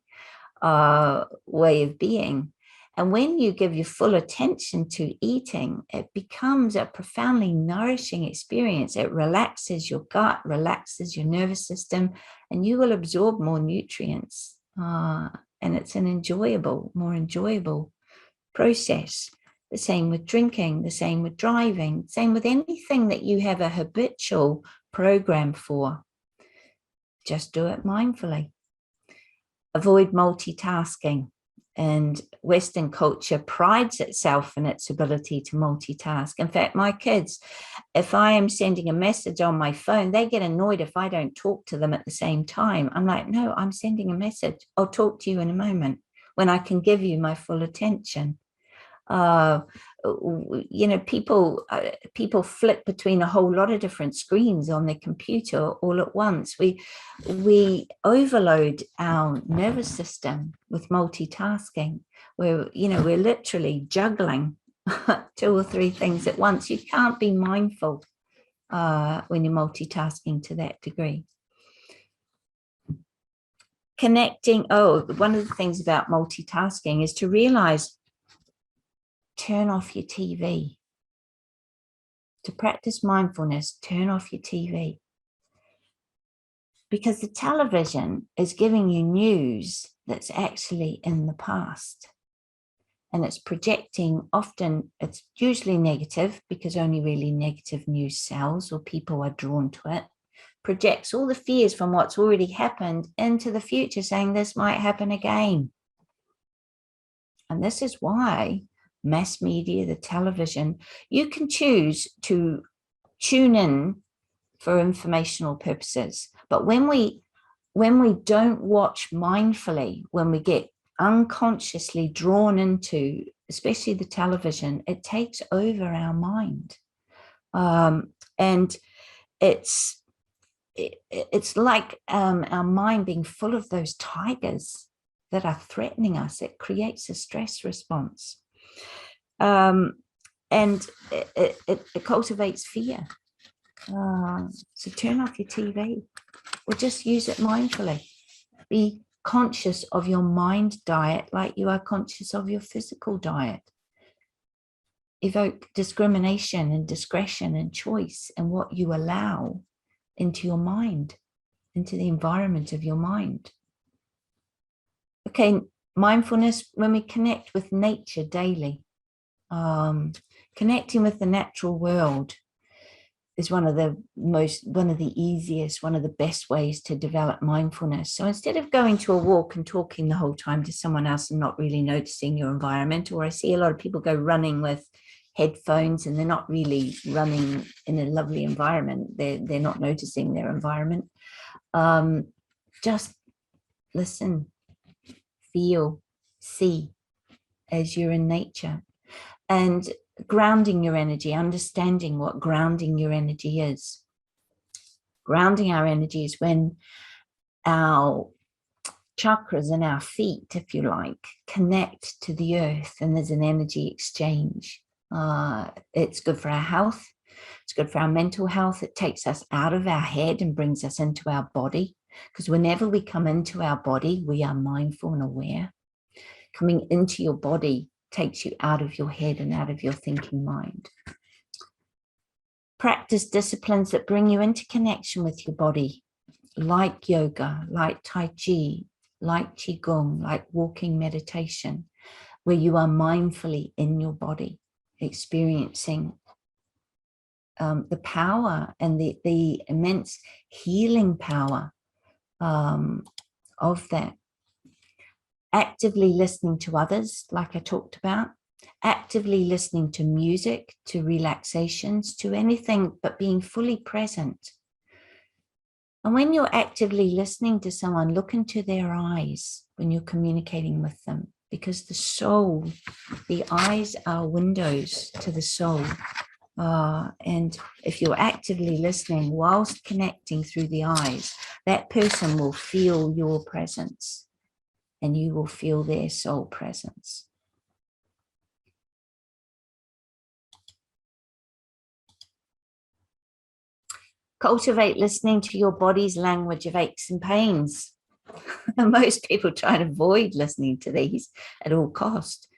way of being. And when you give your full attention to eating, it becomes a profoundly nourishing experience. It relaxes your gut, relaxes your nervous system, and you will absorb more nutrients. And it's an more enjoyable process. The same with drinking, the same with driving, same with anything that you have a habitual program for. Just do it mindfully. Avoid multitasking. And Western culture prides itself in its ability to multitask. In fact, my kids, if I am sending a message on my phone, they get annoyed if I don't talk to them at the same time. I'm like, no, I'm sending a message. I'll talk to you in a moment when I can give you my full attention. People flip between a whole lot of different screens on their computer all at once. We overload our nervous system with multitasking, where we're literally juggling 2 or 3 things at once. You can't be mindful when you're multitasking to that degree. Connecting. Oh, one of the things about multitasking is to realize, turn off your TV. To practice mindfulness, turn off your TV. Because the television is giving you news that's actually in the past. And it's projecting, often it's usually negative, because only really negative news sells or people are drawn to it. Projects all the fears from what's already happened into the future, saying this might happen again. And this is why mass media, the television, you can choose to tune in for informational purposes. But when we don't watch mindfully, when we get unconsciously drawn into, especially the television, it takes over our mind. And it's like our mind being full of those tigers that are threatening us. It creates a stress response. And it cultivates fear. So turn off your TV or just use it mindfully. Be conscious of your mind diet like you are conscious of your physical diet. Evoke discrimination and discretion and choice and what you allow into your mind, into the environment of your mind. Okay, mindfulness, when we connect with nature daily, connecting with the natural world is one of the easiest, one of the best ways to develop mindfulness. So instead of going to a walk and talking the whole time to someone else and not really noticing your environment, or I see a lot of people go running with headphones and they're not really running in a lovely environment. They're not noticing their environment. Just listen, feel, see as you're in nature. And grounding your energy, understanding what grounding your energy is. Grounding our energy is when our chakras and our feet, if you like, connect to the earth and there's an energy exchange. It's good for our health. It's good for our mental health. It takes us out of our head and brings us into our body. Because whenever we come into our body, we are mindful and aware. Coming into your body takes you out of your head and out of your thinking mind. Practice disciplines that bring you into connection with your body, like yoga, like Tai Chi, like Qigong, like walking meditation, where you are mindfully in your body, experiencing the power and the immense healing power of that. Actively listening to others, like I talked about, actively listening to music, to relaxations, to anything but being fully present. And when you're actively listening to someone, look into their eyes when you're communicating with them, because the soul, the eyes are windows to the soul. And if you're actively listening whilst connecting through the eyes, that person will feel your presence. And you will feel their soul presence. Cultivate listening to your body's language of aches and pains. Most people try to avoid listening to these at all cost,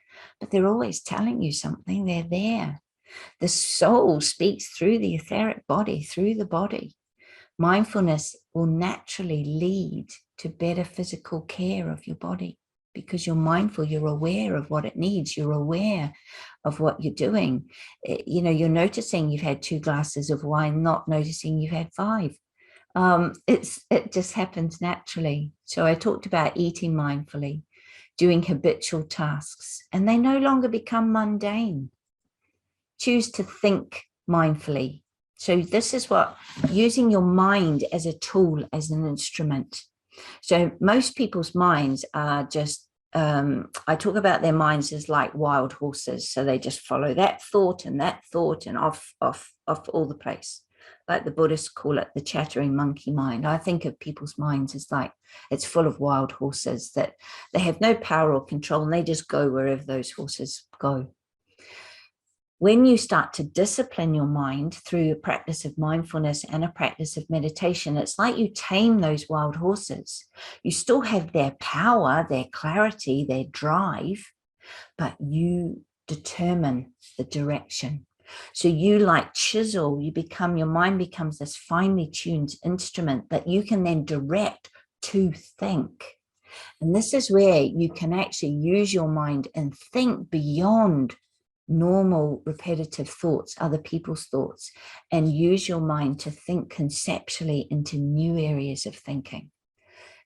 but they're always telling you something. They're there. The soul speaks through the etheric body, through the body. Mindfulness will naturally lead to better physical care of your body. Because you're mindful, you're aware of what it needs, you're aware of what you're doing. You're noticing you've had 2 glasses of wine, not noticing you've had 5. It just happens naturally. So I talked about eating mindfully, doing habitual tasks, and they no longer become mundane. Choose to think mindfully. So this is what, using your mind as a tool, as an instrument. So most people's minds are just, I talk about their minds as like wild horses. So they just follow that thought and off all the place. Like the Buddhists call it the chattering monkey mind. I think of people's minds as like, it's full of wild horses that they have no power or control and they just go wherever those horses go. When you start to discipline your mind through a practice of mindfulness and a practice of meditation, it's like you tame those wild horses. You still have their power, their clarity, their drive, but you determine the direction. So you, like chisel, your mind becomes this finely tuned instrument that you can then direct to think. And this is where you can actually use your mind and think beyond normal repetitive thoughts, other people's thoughts, and use your mind to think conceptually into new areas of thinking.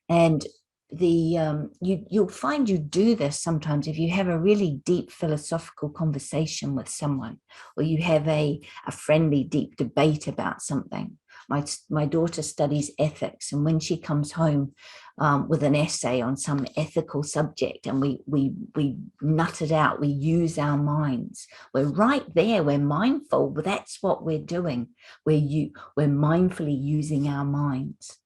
And you'll find you do this sometimes if you have a really deep philosophical conversation with someone, or you have a friendly deep debate about something. My daughter studies ethics, and when she comes home with an essay on some ethical subject, and we nut it out, we use our minds. We're right there. We're mindful, but that's what we're doing. We're mindfully using our minds.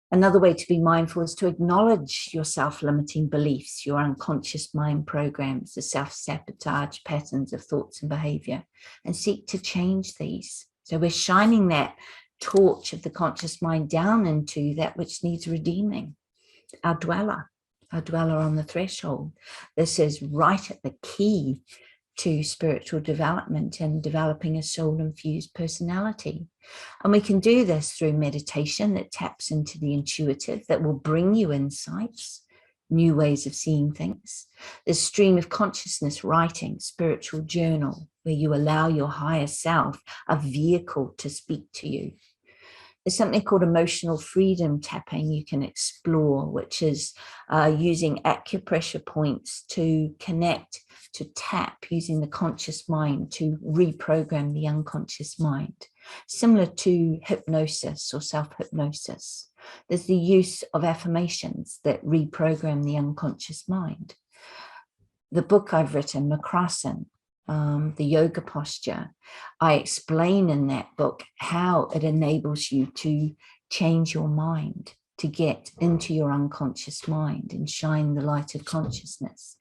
Another way to be mindful is to acknowledge your self-limiting beliefs, your unconscious mind programs, the self-sabotage patterns of thoughts and behavior, and seek to change these. So we're shining that torch of the conscious mind down into that which needs redeeming, our dweller on the threshold. This is right at the key to spiritual development and developing a soul-infused personality. And we can do this through meditation that taps into the intuitive, that will bring you insights, new ways of seeing things. There's stream of consciousness writing, spiritual journal, where you allow your higher self a vehicle to speak to you. There's something called emotional freedom tapping you can explore, which is using acupressure points to connect, to tap using the conscious mind to reprogram the unconscious mind, similar to hypnosis or self-hypnosis. There's the use of affirmations that reprogram the unconscious mind. The book I've written, Makrasan, the yoga posture, I explain in that book how it enables you to change your mind, to get into your unconscious mind and shine the light of consciousness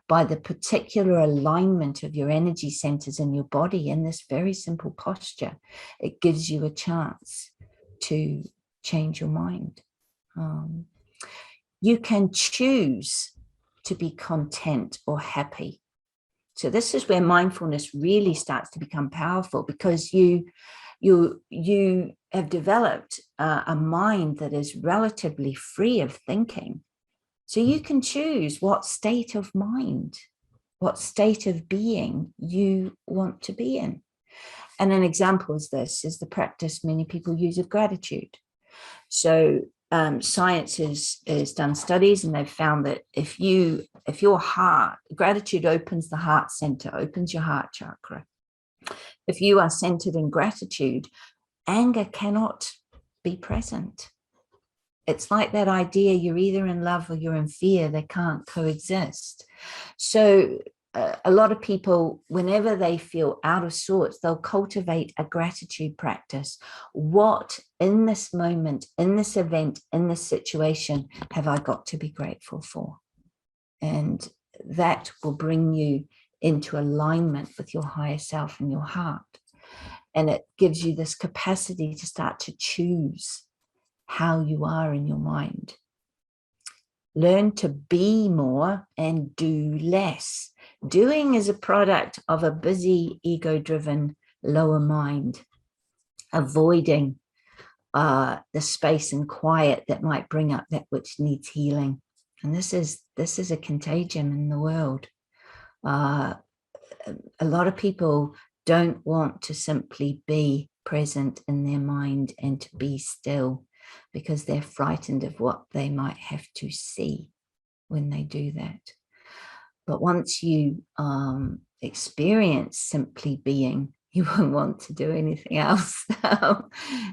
by the particular alignment of your energy centers in your body. In this very simple posture, it gives you a chance to change your mind. You can choose to be content or happy. So this is where mindfulness really starts to become powerful, because you have developed a mind that is relatively free of thinking. So you can choose what state of mind, what state of being you want to be in. And an example of this is the practice many people use of gratitude. So science has done studies, and they've found that if your heart, gratitude opens the heart center, opens your heart chakra. If you are centered in gratitude, anger cannot be present. It's like that idea, you're either in love or you're in fear, they can't coexist. So a lot of people, whenever they feel out of sorts, they'll cultivate a gratitude practice. What in this moment, in this event, in this situation, have I got to be grateful for? And that will bring you into alignment with your higher self and your heart. And it gives you this capacity to start to choose how you are in your mind. Learn to be more and do less. Doing is a product of a busy, ego-driven lower mind, avoiding the space and quiet that might bring up that which needs healing. And this is a contagion in the world. A lot of people don't want to simply be present in their mind and to be still, because they're frightened of what they might have to see when they do that. But once you experience simply being, you won't want to do anything else.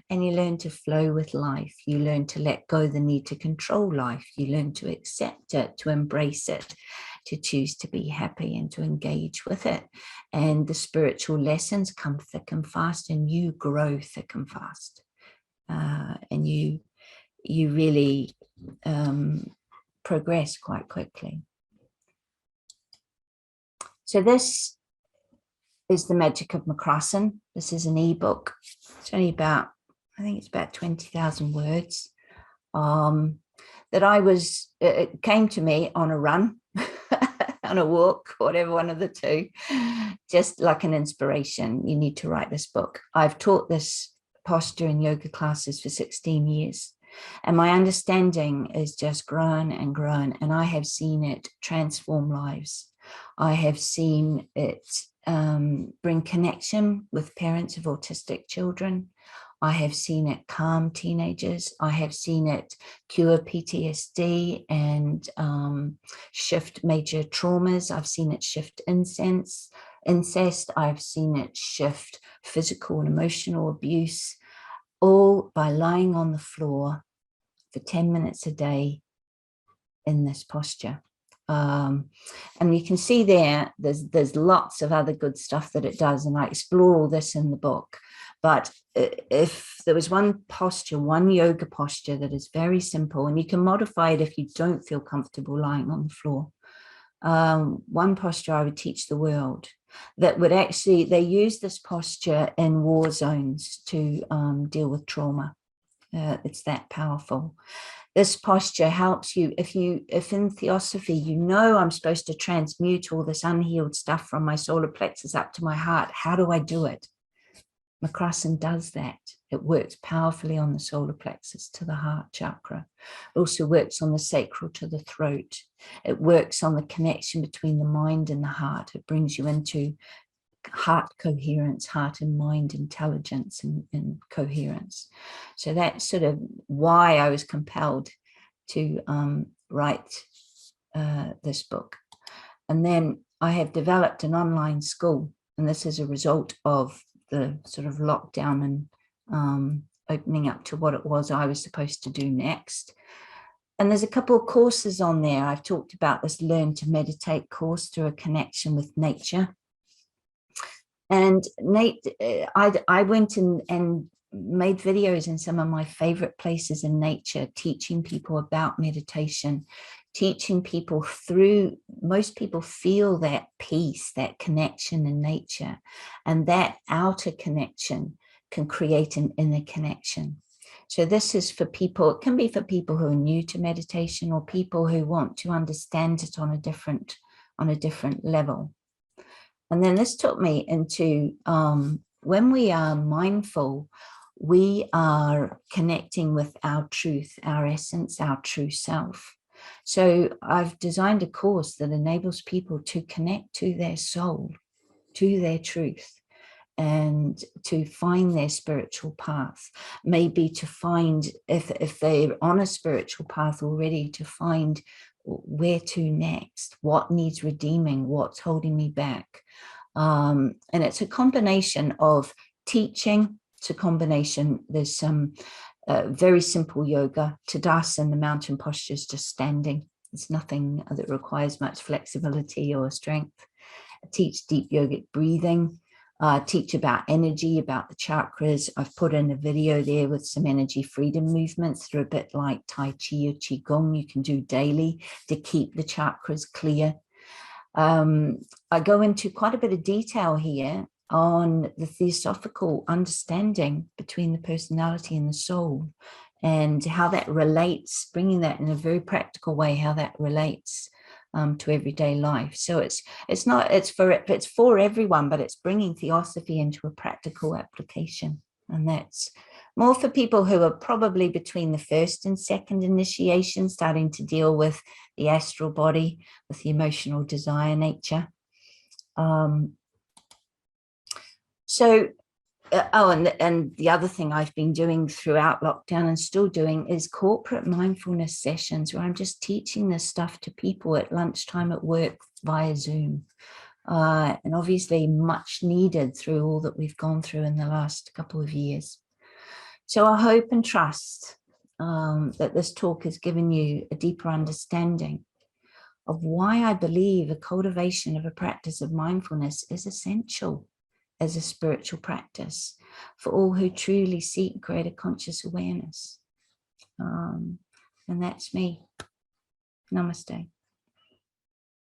And you learn to flow with life. You learn to let go the need to control life. You learn to accept it, to embrace it, to choose to be happy and to engage with it. And the spiritual lessons come thick and fast, and you grow thick and fast. And you really progress quite quickly. So this is The Magic of Macrassan. This is an ebook. It's only about, I think it's about 20,000 words. That it came to me on a run, on a walk, whatever one of the two, just like an inspiration. You need to write this book. I've taught this posture in yoga classes for 16 years. And my understanding is just grown and grown. And I have seen it transform lives. I have seen it bring connection with parents of autistic children. I have seen it calm teenagers. I have seen it cure PTSD and shift major traumas. I've seen it shift incest. I've seen it shift physical and emotional abuse, all by lying on the floor for 10 minutes a day in this posture. And you can see there's lots of other good stuff that it does, and I explore all this in the book. But if there was one posture, one yoga posture that is very simple, and you can modify it if you don't feel comfortable lying on the floor, one posture I would teach the world that would actually, they use this posture in war zones to deal with trauma. It's that powerful. This posture helps you, if in theosophy, I'm supposed to transmute all this unhealed stuff from my solar plexus up to my heart. How do I do it? Macrassan does that. It works powerfully on the solar plexus to the heart chakra. It also works on the sacral to the throat. It works on the connection between the mind and the heart. It brings you into heart coherence, heart and mind intelligence and coherence. So that's sort of why I was compelled to write this book. And then I have developed an online school, and this is a result of the sort of lockdown and opening up to what it was I was supposed to do next. And there's a couple of courses on there. I've talked about this Learn to Meditate course through a connection with nature. And I went and made videos in some of my favorite places in nature, teaching people about meditation, teaching people through, most people feel that peace, that connection in nature, and that outer connection can create an inner connection. So this is for people, it can be for people who are new to meditation or people who want to understand it on a different level. And then this took me into when we are mindful, we are connecting with our truth, our essence, our true self. So I've designed a course that enables people to connect to their soul, to their truth, and to find their spiritual path. Maybe to find, if they're on a spiritual path already, to find where to next, what needs redeeming, what's holding me back. And it's a combination of teaching. It's a combination. There's some very simple yoga, Tadasana, the mountain postures, just standing. It's nothing that requires much flexibility or strength. I teach deep yogic breathing. Teach about energy, about the chakras. I've put in a video there with some energy freedom movements through a bit like Tai Chi or Qigong you can do daily to keep the chakras clear. I go into quite a bit of detail here on the theosophical understanding between the personality and the soul and how that relates, bringing that in a very practical way, how that relates to everyday life. So it's for everyone, but it's bringing theosophy into a practical application. And that's more for people who are probably between the first and second initiation, starting to deal with the astral body, with the emotional desire nature. And the other thing I've been doing throughout lockdown and still doing is corporate mindfulness sessions where I'm just teaching this stuff to people at lunchtime at work via Zoom. And obviously much needed through all that we've gone through in the last couple of years. So I hope and trust that this talk has given you a deeper understanding of why I believe a cultivation of a practice of mindfulness is essential as a spiritual practice for all who truly seek greater conscious awareness. And that's me. Namaste.